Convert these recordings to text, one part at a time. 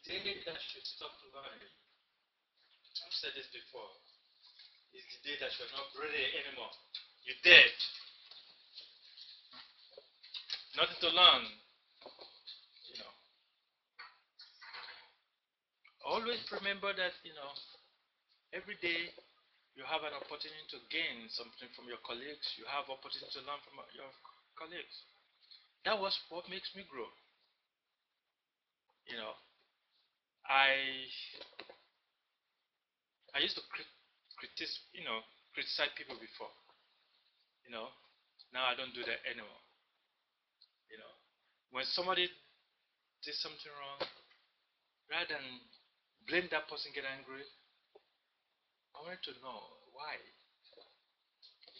day that you stop learning, I've said this before, is the day that you're not ready anymore. You're dead. Nothing to learn. You know. Always remember that, every day you have an opportunity to gain something from your colleagues. You have opportunity to learn from your colleagues. That was what makes me grow. You know, I used to criticize people before. Now I don't do that anymore. When somebody did something wrong, rather than blame that person, get angry, I wanted to know why.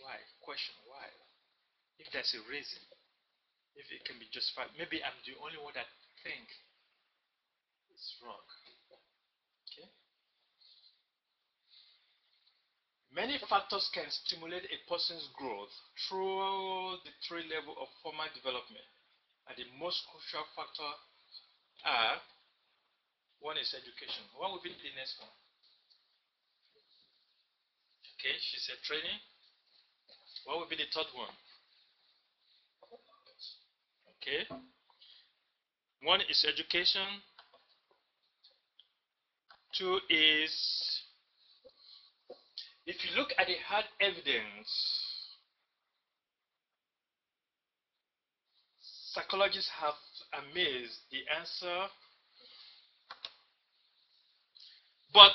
Why? Question why. If there's a reason, if it can be justified, maybe I'm the only one that think it's wrong. Okay. Many factors can stimulate a person's growth through the three levels of formal development. And the most crucial factor are, one is education. What will be the next one? Okay, she said training. What will be the third one? Okay. One is education. Two is, if you look at the hard evidence, psychologists have amazed the answer. But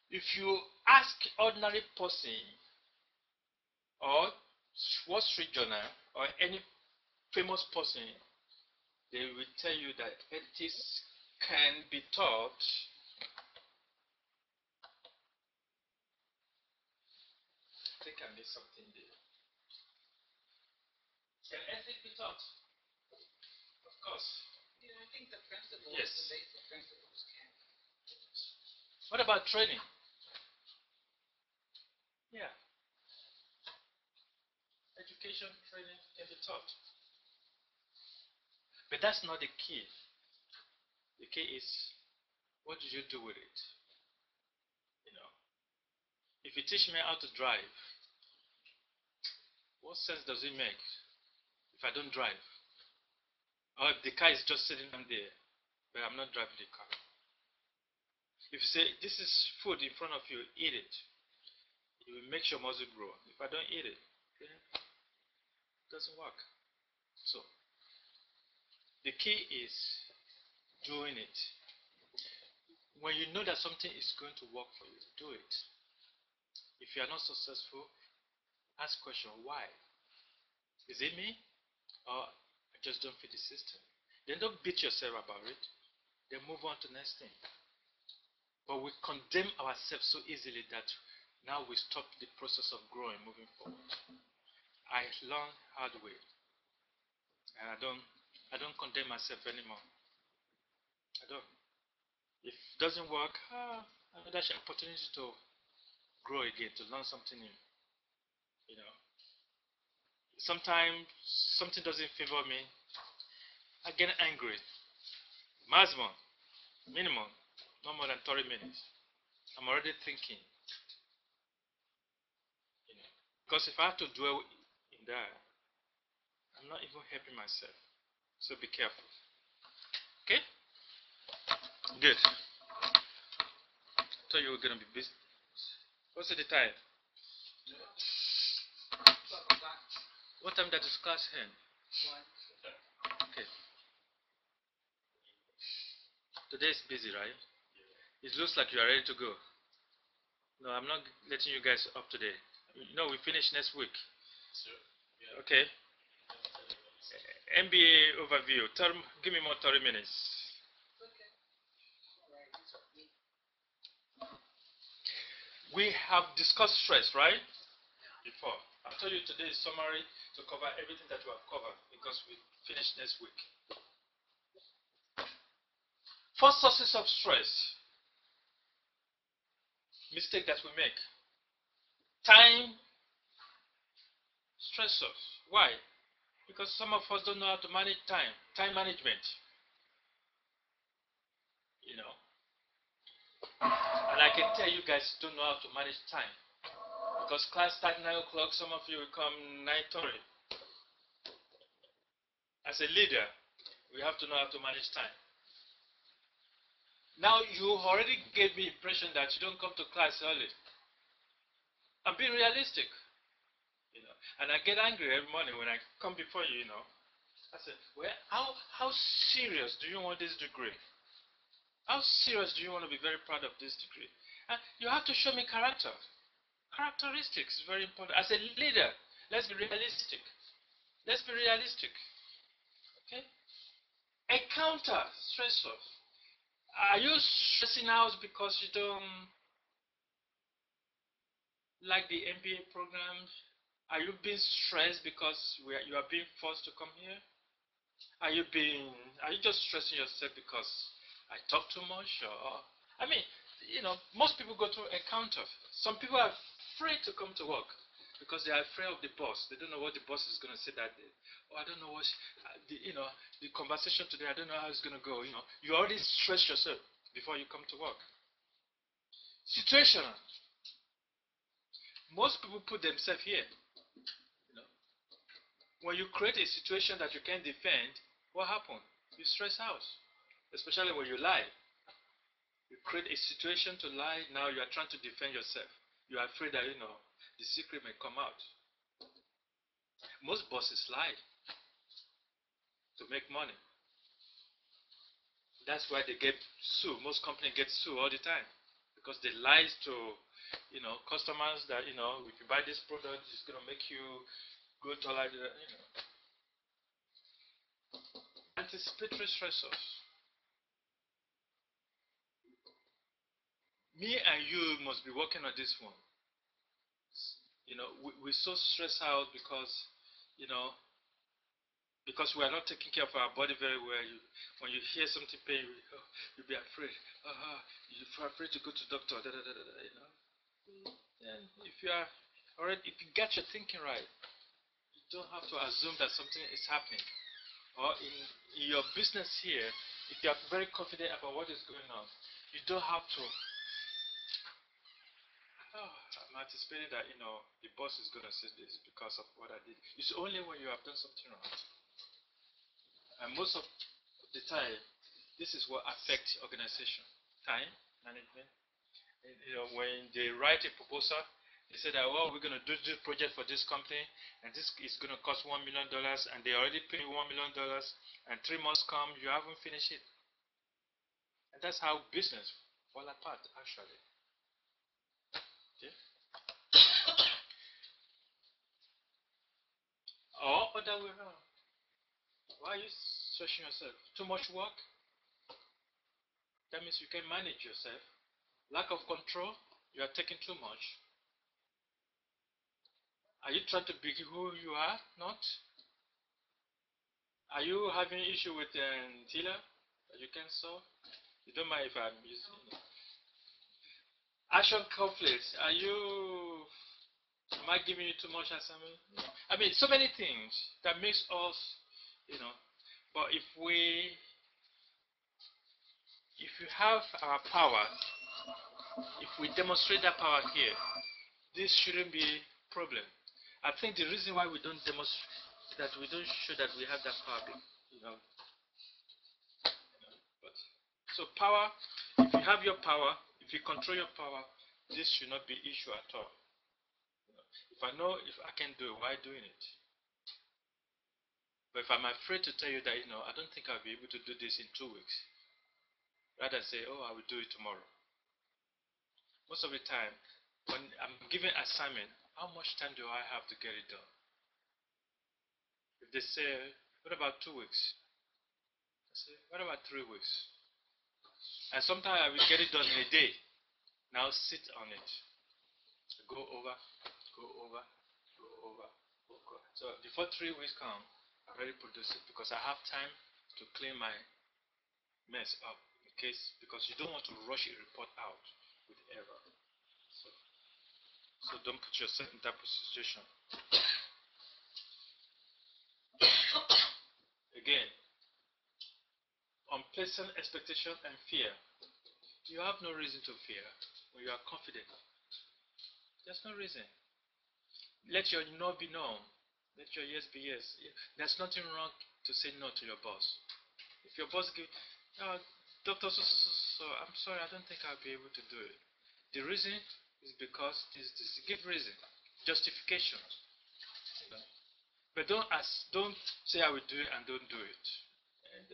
if you ask ordinary person or Wall Street Journal or any famous person, they will tell you that ethics can be taught. I think I missed something there. Can ethics be taught? Of course. Yeah, I think the principles, yes. The basic principles can. What about training? Yeah. Education, training can be taught. But that's not the key. The key is, what did you do with it? If you teach me how to drive, what sense does it make if I don't drive? Or if the car is just sitting down there, but I'm not driving the car? If you say, this is food in front of you, eat it, it will make your muscle grow. If I don't eat it, then it doesn't work. So, the key is doing it. When you know that something is going to work for you, do it. If you are not successful, ask question, why? Is it me? Or I just don't fit the system? Then don't beat yourself about it. Then move on to the next thing. But we condemn ourselves so easily that now we stop the process of growing, moving forward. I learned hard way. And I don't condemn myself anymore. I don't. If it doesn't work, another opportunity to grow again, to learn something new. Sometimes something doesn't favor me, I get angry. Maximum, minimum, no more than 30 minutes. I'm already thinking. Because if I have to dwell in that, I'm not even helping myself. So be careful. Okay? Good. I thought you were going to be busy. What's the time? What time does this class end? Okay. Today is busy, right? It looks like you are ready to go. No, I'm not letting you guys up today. We finish next week. Okay. MBA overview. Give me more 30 minutes. We have discussed stress, right? Before. I told you today is summary to cover everything that we have covered because we finish next week. First sources of stress. Mistake that we make. Time stressors. Why? Because some of us don't know how to manage time. Time management. And I can tell you guys don't know how to manage time. Because class starts 9 o'clock, some of you will come 9:30. As a leader, we have to know how to manage time. Now, you already gave me impression that you don't come to class early. I'm being realistic, and I get angry every morning when I come before you, I said, well, how serious do you want this degree? How serious do you want to be very proud of this degree? And you have to show me character. Characteristics is very important. As a leader, let's be realistic. Let's be realistic. Okay? Encounter stressors. Are you stressing out because you don't like the MBA program? Are you being stressed because you are being forced to come here? Are you just stressing yourself because I talk too much? Or I mean, most people go through encounters. Some people are afraid to come to work because they are afraid of the boss. They don't know what the boss is going to say that day. Or I don't know what the conversation today. I don't know how it's going to go. You already stress yourself before you come to work. Situational. Most people put themselves here. When you create a situation that you can't defend, what happens? You stress out, especially when you lie. You create a situation to lie. Now you are trying to defend yourself. You are afraid that the secret may come out. Most bosses lie to make money. That's why they get sued. Most companies get sued all the time because they lie to customers that if you buy this product, it's going to make you go taller. Anticipatory stressors. Me and you must be working on this one. We're so stressed out because we are not taking care of our body very well. When you hear something pain, you'll be afraid. You're afraid to go to doctor. And if you get your thinking right, you don't have to assume that something is happening. Or in your business here, if you are very confident about what is going on, you don't have to. I'm anticipating that the boss is going to say this because of what I did. It's only when you have done something wrong. And most of the time, this is what affects organization. Time management. And, when they write a proposal, they say that, well, we're going to do this project for this company, and this is going to cost $1 million, and they already pay $1 million, and 3 months come, you haven't finished it. And that's how business fall apart, actually. Okay? Or other way around. Why are you stressing yourself? Too much work? That means you can manage yourself. Lack of control, you are taking too much. Are you trying to be who you are? Not? Are you having issue with Tila that you can solve? You don't mind if I'm using action conflicts. Am I giving you too much assignment? I mean, so many things that makes us, but if you have our power, if we demonstrate that power here, this shouldn't be a problem. I think the reason why we don't demonstrate that we don't show that we have that power, But so power, if you have your power, if you control your power, this should not be issue at all. If I know if I can do it, why doing it? But if I'm afraid to tell you that I don't think I'll be able to do this in 2 weeks, rather say, oh, I will do it tomorrow. Most of the time, when I'm given assignment, how much time do I have to get it done? If they say, what about 2 weeks? I say, what about 3 weeks? And sometimes I will get it done in a day. Now sit on it. Go over, go over, go over, go over. So before 3 weeks come, I already produce it because I have time to clean my mess up because you don't want to rush a report out with error. So don't put yourself in that situation. Again, unpleasant expectation and fear. You have no reason to fear when you are confident. There's no reason. Let your no be no. Let your yes be yes. There's nothing wrong to say no to your boss. If your boss give, Doctor, I'm sorry, I don't think I'll be able to do it. The reason is because this. Give reason, justification. You know? But don't say I will do it and don't do it. And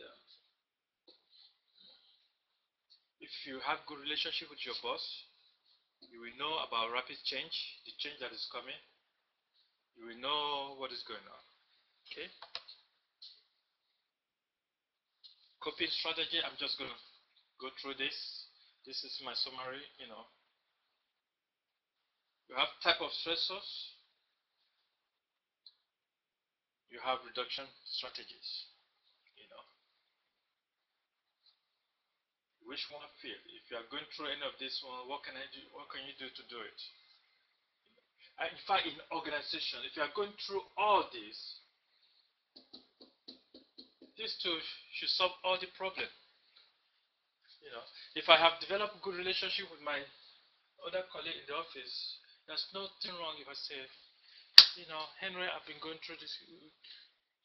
if you have good relationship with your boss, you will know about rapid change, the change that is coming. You will know what is going on. Okay. Coping strategy. I'm just gonna go through this. This is my summary. You have type of stressors. You have reduction strategies. You know, which one feel? If you are going through any of this one, what can I do? What can you do to do it? In fact, in organization, if you are going through all this, these two should solve all the problem. If I have developed good relationship with my other colleague in the office, there's nothing wrong if I say, Henry, I've been going through this.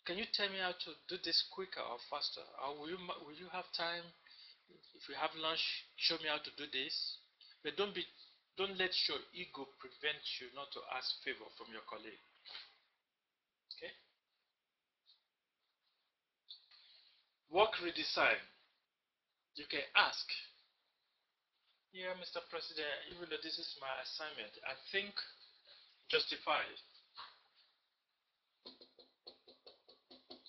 Can you tell me how to do this quicker or faster? Or will you have time? If we have lunch, show me how to do this. But don't let your ego prevent you not to ask favor from your colleague. Okay? Work redesign. You can ask. Yeah, Mr. President, even though this is my assignment, I think justify it.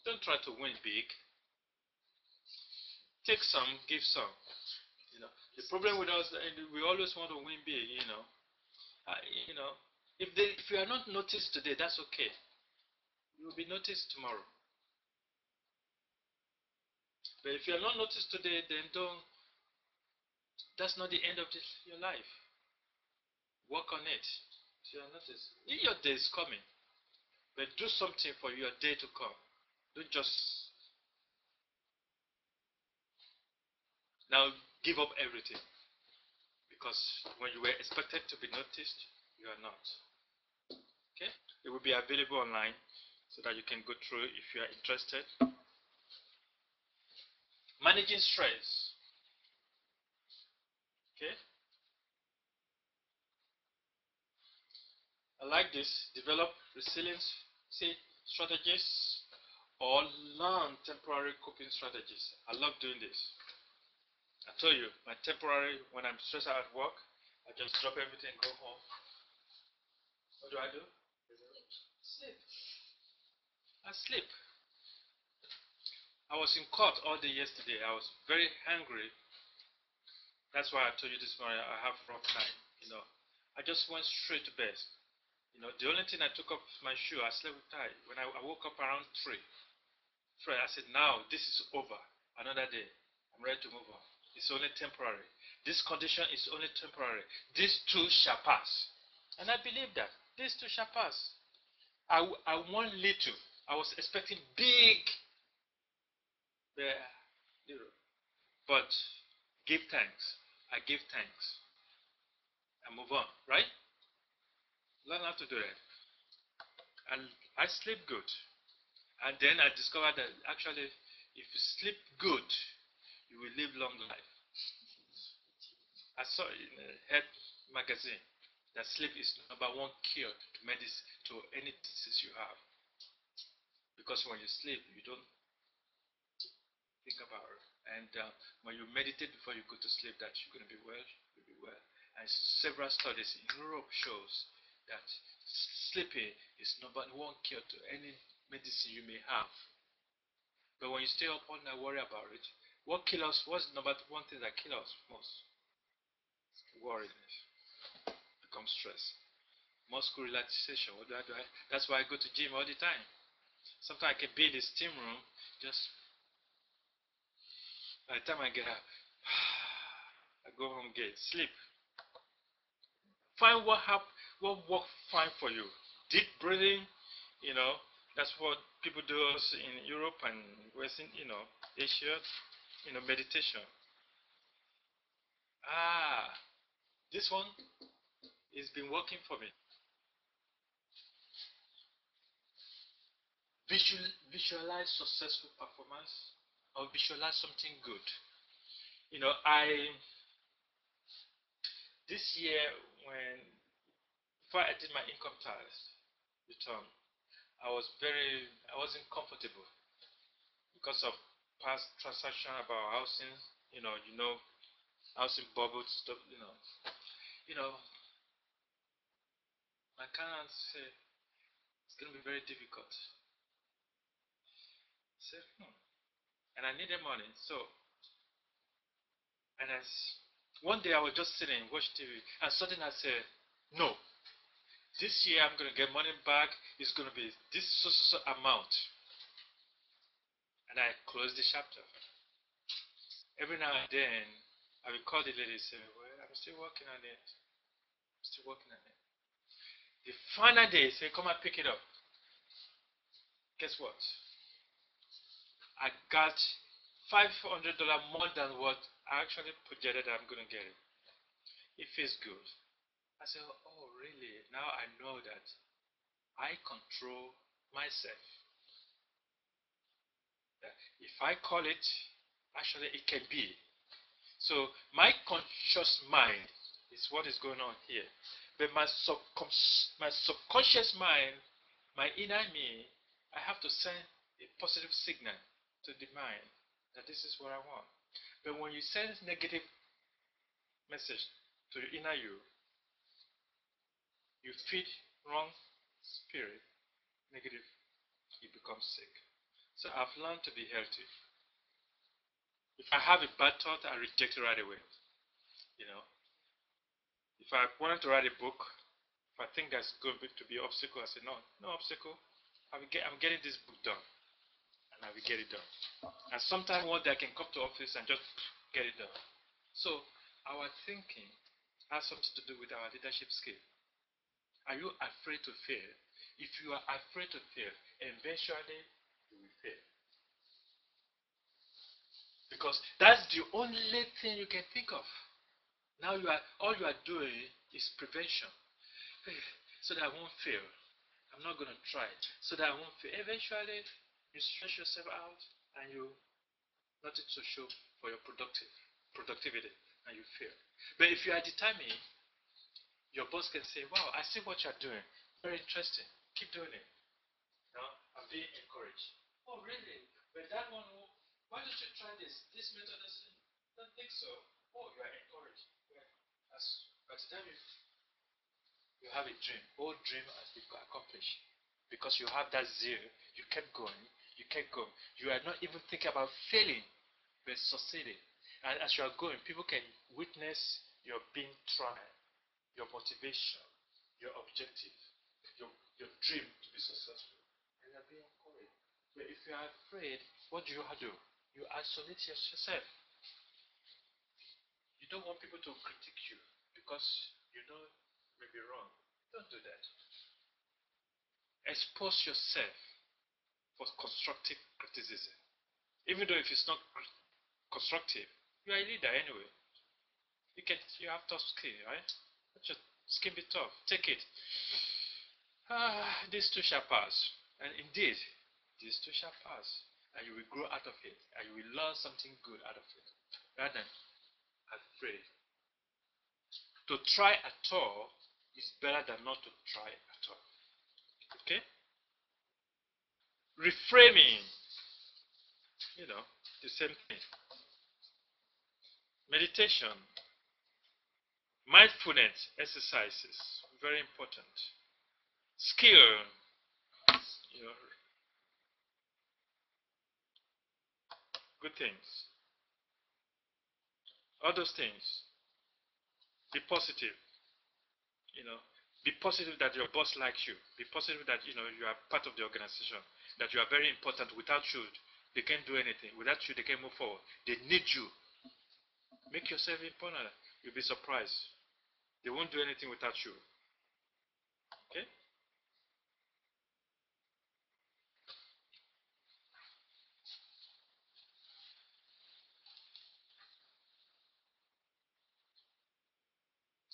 Don't try to win big. Take some, give some. The problem with us, we always want to win big. If you are not noticed today, that's okay. You will be noticed tomorrow. But if you are not noticed today, then that's not the end of your life. Work on it. So you are noticed. Your day is coming. But do something for your day to come. Don't just now give up everything. Because when you were expected to be noticed, you are not. Okay? It will be available online so that you can go through if you are interested. Managing stress. Okay? I like this. Develop resilience strategies or learn temporary coping strategies. I love doing this. I told you, my temporary, when I'm stressed out at work, I just drop everything and go home. What do I do? Sleep. I sleep. I was in court all day yesterday. I was very angry. That's why I told you this morning I have rough night. I just went straight to bed. The only thing I took off my shoe, I slept tight. When I woke up around 3, I said, now this is over. Another day. I'm ready to move on. It's only temporary. This condition is only temporary. These two shall pass. And I believe that. These two shall pass. I want little. I was expecting big. But give thanks. I give thanks. And move on. Right? Learn how to do that. And I sleep good. And then I discovered that actually, if you sleep good, you will live long life. I saw in a health magazine that sleep is number 1 cure to any disease you have. Because when you sleep, you don't think about it. And when you meditate before you go to sleep, that you're going to be well, you'll be well. And several studies in Europe shows that sleeping is number 1 cure to any medicine you may have. But when you stay up all night worry about it, what's number 1 thing that kills us most? Worriness. Becomes stress. Muscle relaxation. What do I do? That's why I go to gym all the time. Sometimes I can be in the steam room, just by the time I get up, I go home, sleep. Find what works fine for you. Deep breathing, that's what people do also in Europe and Western, Asia, meditation. Ah, this one has been working for me. Visualize successful performance or visualize something good. You know, this year when before I did my income tax return, I wasn't comfortable because of past transaction about housing. You know, housing bubble stuff. You know, my clients say it's going to be very difficult. I said, and I needed money, so and one day I was just sitting, watch TV, and suddenly I said, no, this year I'm going to get money back. It's going to be this so amount, and I closed the chapter. Every now and then, I will call the lady and say, well, I'm still working on it. I'm still working on it. The final day, say, come and pick it up. Guess what? I got $500 more than what I actually projected I'm going to get it. It feels good. I said, oh, really? Now I know that I control myself. That if I call it, actually it can be. So my conscious mind is what is going on here. But my subconscious mind, my inner me, I have to send a positive signal to the mind that this is what I want. But when you send negative message to your inner you feed wrong spirit, negative, you become sick. So I've learned to be healthy. If I have a bad thought, I reject it right away. You know, if I wanted to write a book, if I think that's going to be an obstacle, I say no, no obstacle. I'm getting this book done, and I will get it done. And sometimes one day I can come to office and just get it done. So our thinking has something to do with our leadership skill. Are you afraid to fail? If you are afraid to fail, eventually you will fail. Because that's the only thing you can think of. Now all you are doing is prevention. So that I won't fail. I'm not going to try it. So that I won't fail. Eventually, you stress yourself out and you nothing to show for your productivity and you fail. But if you are determined, your boss can say, wow, I see what you're doing. Very interesting. Keep doing it. Now, I'm being encouraged. Oh, really? But that one, why don't you try this? This method doesn't, don't think so. Oh, you are encouraged. Yeah. By the time you have a dream, all dream has been accomplished. Because you have that zeal, you kept going, you kept going. You are not even thinking about failing, but succeeding. And as you are going, people can witness your being tried, your motivation, your objective, your dream to be successful. And you are being encouraged. But if you are afraid, what do? You isolate yourself. You don't want people to critique you because you know you may be wrong. Don't do that. Expose yourself for constructive criticism. Even though if it's not constructive, you are a leader anyway. You have tough skin, right? Let your skin be tough. Take it. This too shall pass. And indeed, this too shall pass. And you will grow out of it. And you will learn something good out of it. Rather than afraid. To try at all is better than not to try at all. Okay? Reframing. The same thing. Meditation. Mindfulness exercises. Very important. Skill. You know, good things. All those things. Be positive. You know, be positive that your boss likes you. Be positive that you are part of the organization. That you are very important. Without you, they can't do anything. Without you, they can't move forward. They need you. Make yourself important. You'll be surprised. They won't do anything without you. Okay?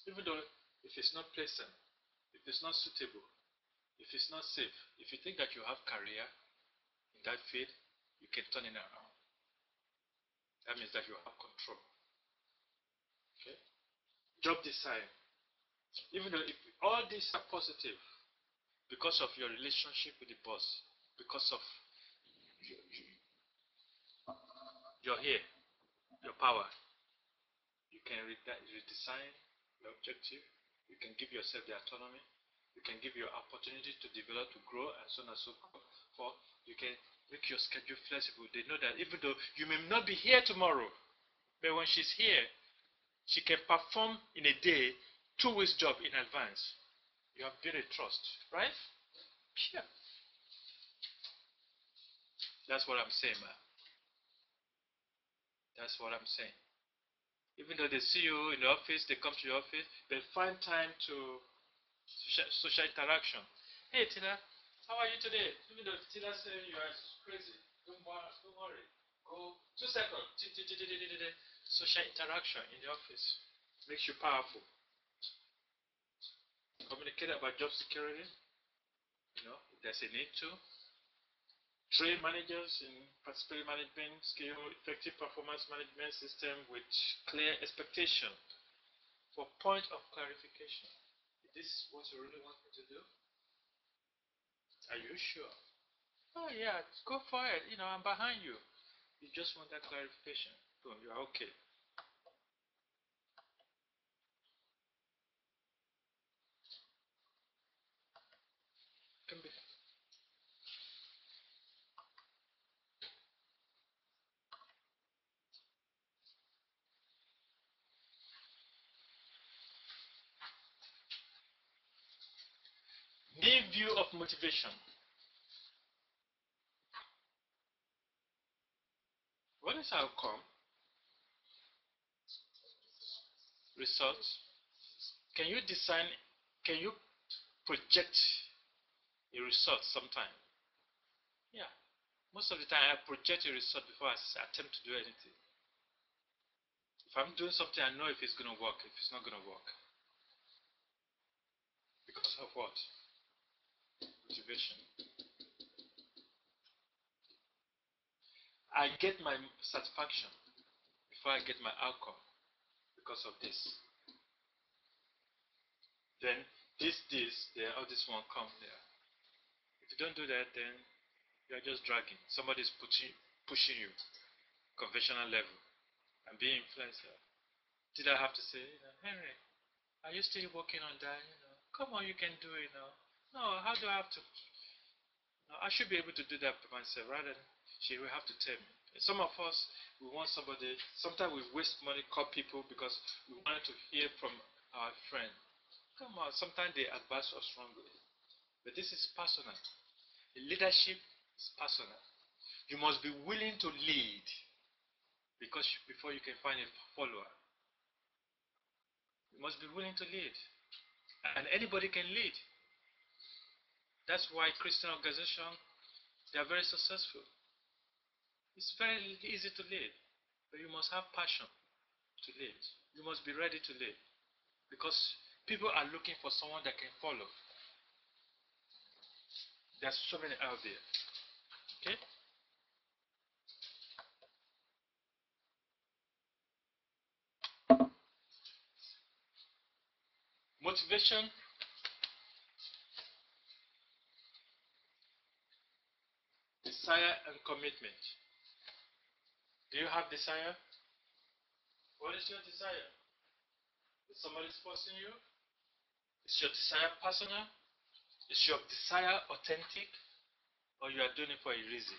Even though if it's not pleasant, if it's not suitable, if it's not safe, if you think that you have career in that field, you can turn it around. That means that you have control. Okay? Job design. Even though if all these are positive, because of your relationship with the boss, because of your here, your power, you can redesign your objective. You can give yourself the autonomy. You can give your opportunity to develop, to grow, and so on and so forth. You can make your schedule flexible. They know that even though you may not be here tomorrow, but when she's here, she can perform in a day 2 weeks job in advance. You have built a trust, right? Yeah. That's what I'm saying, man. That's what I'm saying. Even though they see you in the office, they come to your office, they find time to social interaction. Hey, Tina, how are you today? Even though Tina says you are crazy, don't worry. Go 2 seconds. Social interaction in the office makes you powerful. Communicate about job security. If there's a need to. Train managers in participatory management skill, effective performance management system with clear expectation for point of clarification. Is this what you really want me to do? Are you sure? Oh yeah, go for it. I'm behind you. You just want that clarification. Boom, you're okay. Can be. New view of motivation. What is outcome? Results. Can you design? Can you project a result sometime? Yeah. Most of the time, I project a result before I attempt to do anything. If I'm doing something, I know if it's going to work, if it's not going to work. Because of what? Motivation. I get my satisfaction before I get my outcome because of this. Then this, there, all this one come there. If you don't do that, then you're just dragging. Somebody's pushing you, conventional level, and being influencer. Did I have to say, Henry, are you still working on that? Come on, you can do it now. No, how do I have to? No, I should be able to do that by myself rather than she will have to tell me. Some of us, we want somebody, sometimes we waste money, call people because we wanted to hear from our friend. Come on, sometimes they advise us wrongly. But this is personal. Leadership is personal. You must be willing to lead because before you can find a follower. You must be willing to lead. And anybody can lead. That's why Christian organizations, they are very successful. It's very easy to lead, but you must have passion to lead. You must be ready to lead because people are looking for someone that can follow. There's so many out there. Okay? Motivation, desire, and commitment. Do you have desire? What is your desire? Is somebody forcing you? Is your desire personal? Is your desire authentic? Or you are doing it for a reason?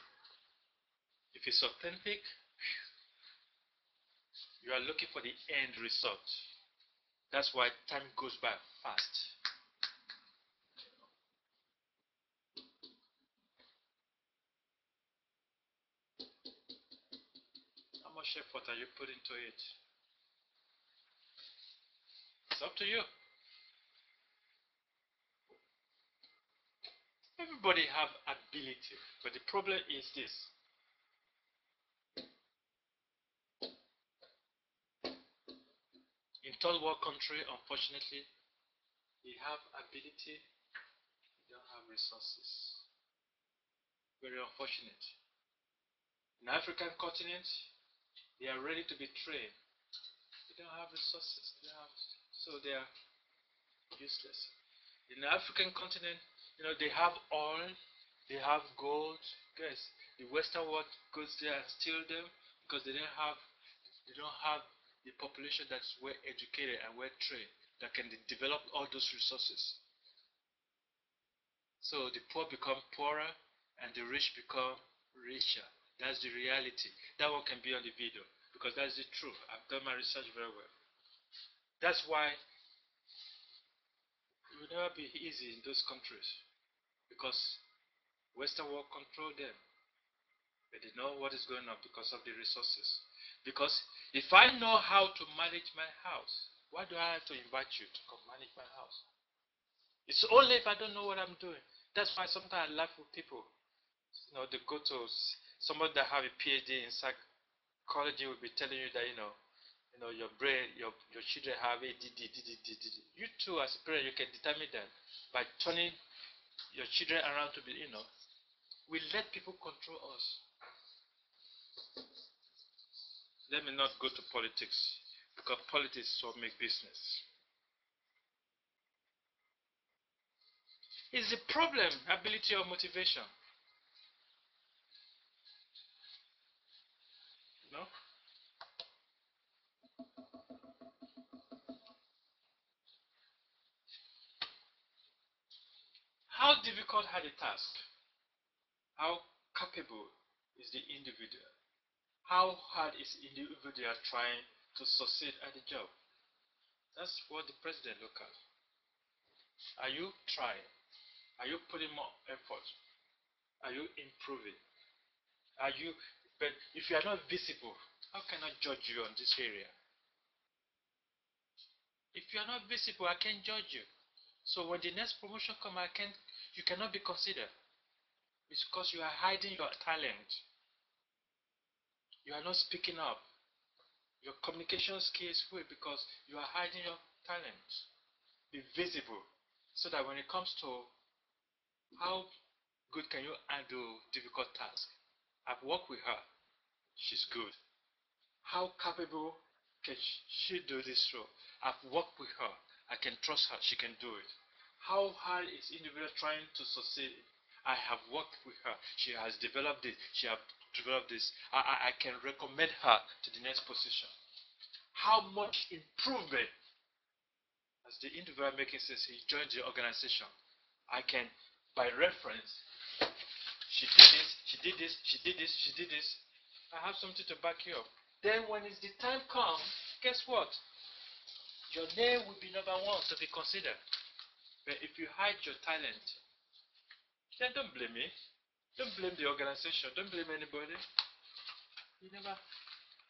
If it's authentic, you are looking for the end result. That's why time goes by fast. How much effort are you putting into it? It's up to you. Everybody have ability, but the problem is this. In third world country, unfortunately, they have ability, they don't have resources. Very unfortunate. In the African continent, they are ready to be trained. They don't have resources. So they are useless. In the African continent, they have oil, they have gold. Guys, the Western world goes there and steal them because they don't have the population that's well educated and well trained that can develop all those resources. So the poor become poorer and the rich become richer. That's the reality. That one can be on the video because that's the truth. I've done my research very well. That's why it will never be easy in those countries because Western world control them. But they know what is going on because of the resources. Because if I know how to manage my house, why do I have to invite you to come manage my house? It's only if I don't know what I'm doing. That's why sometimes I laugh with people. They go to somebody that have a PhD in psychology will be telling you that your brain, your children have ADD. You too, as a parent, you can determine that by turning your children around to be, we let people control us. Let me not go to politics because politics is what make business. Is the problem ability or motivation? No? How difficult are the task? How capable is the individual? How hard is the individual trying to succeed at the job? That's what the president look at. Are you trying? Are you putting more effort? Are you improving? But if you are not visible, how can I judge you on this area? If you are not visible, I can't judge you. So when the next promotion comes, you cannot be considered. It's because you are hiding your talent. You are not speaking up. Your communication skills is weak because you are hiding your talent. Be visible so that when it comes to how good can you handle difficult tasks, I've worked with her. She's good. How capable can she do this role? I've worked with her. I can trust her. She can do it. How hard is individual trying to succeed? I have worked with her. She has developed this. She has developed this. I can recommend her to the next position. How much improvement as the individual making sense he joins the organization? I can, by reference, she did this, she did this, she did this, she did this. I have something to back you up. Then when it's the time comes, guess what? Your name will be number one to be considered. But if you hide your talent, then don't blame me. Don't blame the organization. Don't blame anybody. You never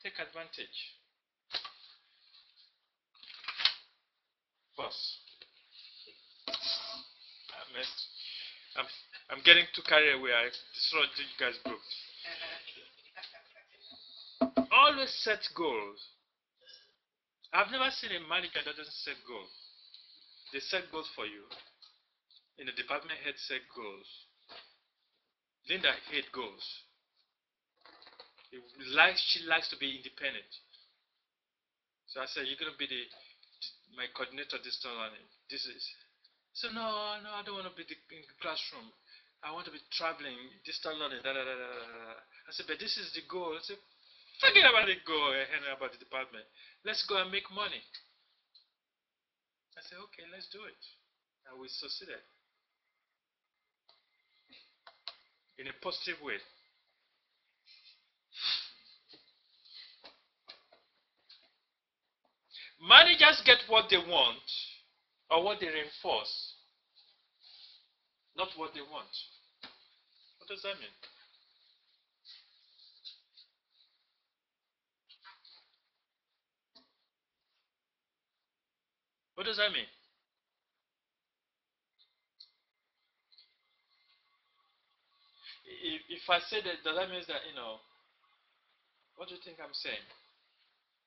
take advantage. Boss. I'm getting too carried away. This is what you guys broke. Always set goals. I've never seen a manager that doesn't set goals. They set goals for you. In the department head set goals. Linda hates goals. She likes to be independent. So I said, you're gonna be my coordinator this time learning. This is. So no, I don't want to be in the classroom. I want to be traveling, distant learning. I said, but this is the goal. I said, forget about the goal and about the department. Let's go and make money. I said, okay, let's do it. And we succeeded. In a positive way. Managers get what they want or what they reinforce, not what they want. What does that mean? What does that mean? If I say that, does that mean that, what do you think I'm saying?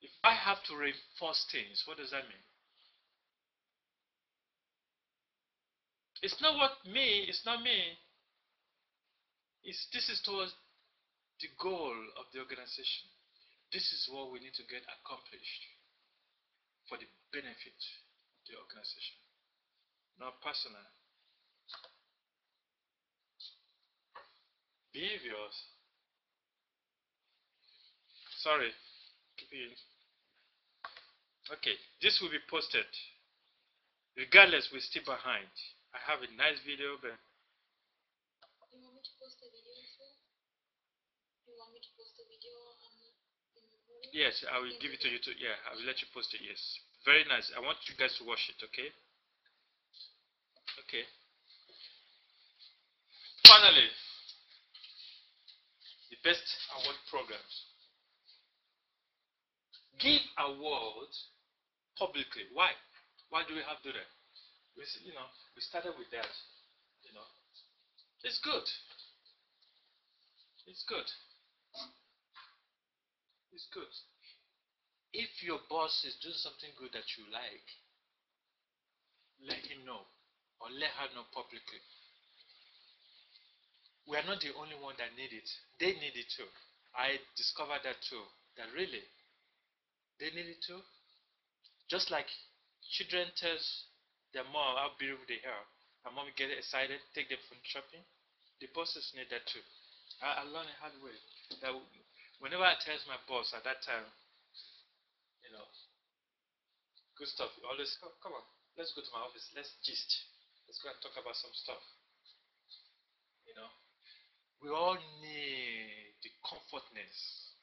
If I have to reinforce things, what does that mean? It's not me. This is towards the goal of the organization. This is what we need to get accomplished for the benefit of the organization, not personal. Behaviors. Sorry. Okay, this will be posted. Regardless, we're still behind. I have a nice video, but You want me to post the video as well? You want me to post the video on the recording? yes, I will give it to you too. Yeah, I will let you post it. Yes, very nice. I want you guys to watch it. Okay. Okay. Finally, the best award programs. Give awards publicly. Why? Why do we have to do that? We started with that. It's good. It's good. It's good. If your boss is doing something good that you like, let him know or let her know publicly. We are not the only one that need it. They need it too. I discovered that too. That really, they need it too. Just like children tell their mom how beautiful they are, and mom get excited, take them from shopping. The bosses need that too. I learned a hard way. That whenever I tell my boss at that time, good stuff, always come on, let's go to my office, let's gist. Let's go and talk about some stuff. We all need the comfortness.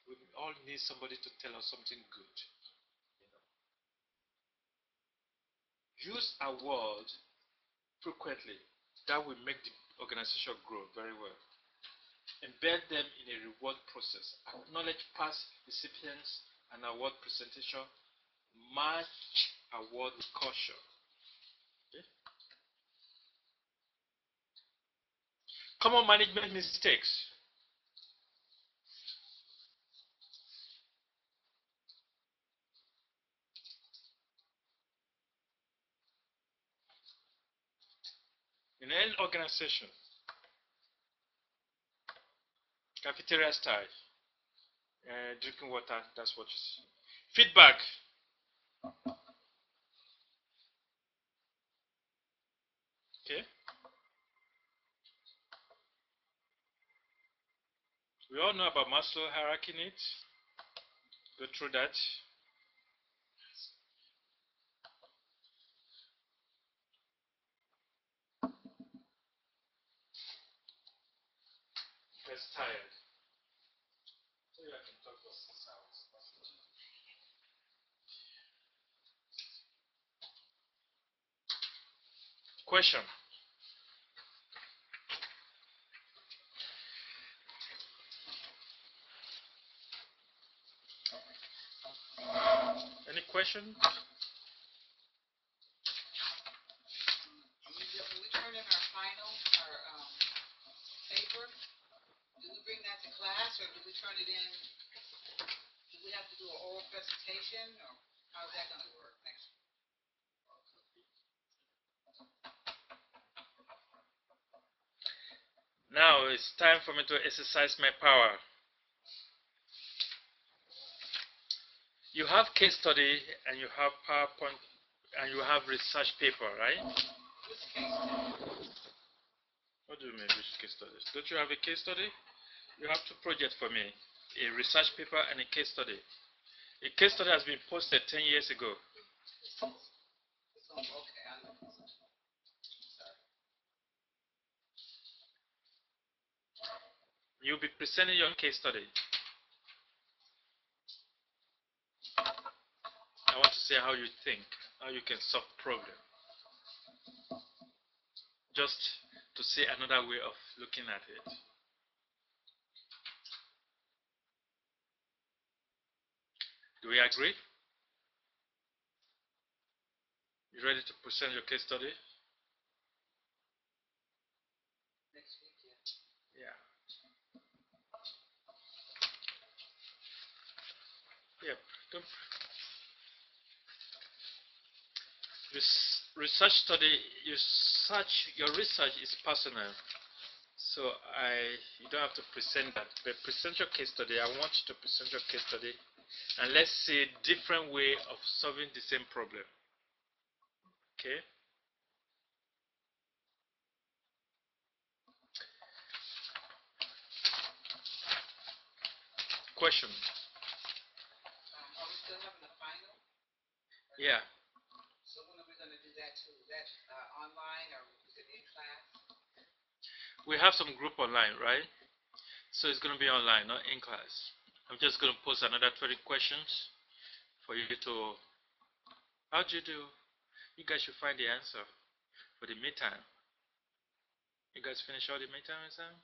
We all need somebody to tell us something good. Use awards frequently. That will make the organization grow very well. Embed them in a reward process. Acknowledge past recipients and award presentation. Match award with caution. Okay? Common management mistakes. In any organization, cafeteria style, drinking water, that's what you see. Feedback. Okay. We all know about Maslow hierarchy needs. Go through that. Gets tired. So I can talk for 6 hours. Question. Any question? When we turn in our final, paper, do we bring that to class, or do we turn it in? Do we have to do an oral presentation, or how's that gonna work next? Now it's time for me to exercise my power. You have case study and you have PowerPoint and you have research paper, right? Which case study? What do you mean, which case studies? Don't you have a case study? You have two projects for me, a research paper and a case study. A case study has been posted 10 years ago. Okay, I know. Sorry. You'll be presenting your case study. I want to see how you think, how you can solve problem. Just to see another way of looking at it. Do we agree? You ready to present your case study? Next week, Yeah. Yep. Don't research study, your research is personal. So you don't have to present that, but present your case study. I want you to present your case study, and let's see a different way of solving the same problem. Okay. Question. Are we still having the final? Yeah. So when are we gonna do that too? Is that online or is it in class? We have some group online, right? So it's going to be online, not in class. I'm just going to post another 20 questions for you to. How'd you do? You guys should find the answer for the midterm. You guys finish all the midterm exam?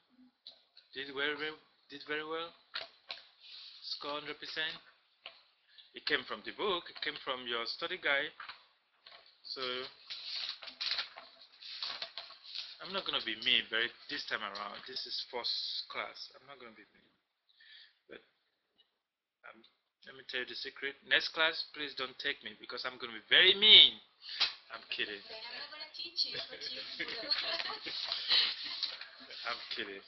Did very well? Score 100%? It came from the book, it came from your study guide. So I'm not going to be mean this time around. This is first class. I'm not going to be mean. But let me tell you the secret. Next class, please don't take me because I'm going to be very mean. I'm kidding. Then I'm not going to teach you, but you will. I'm kidding.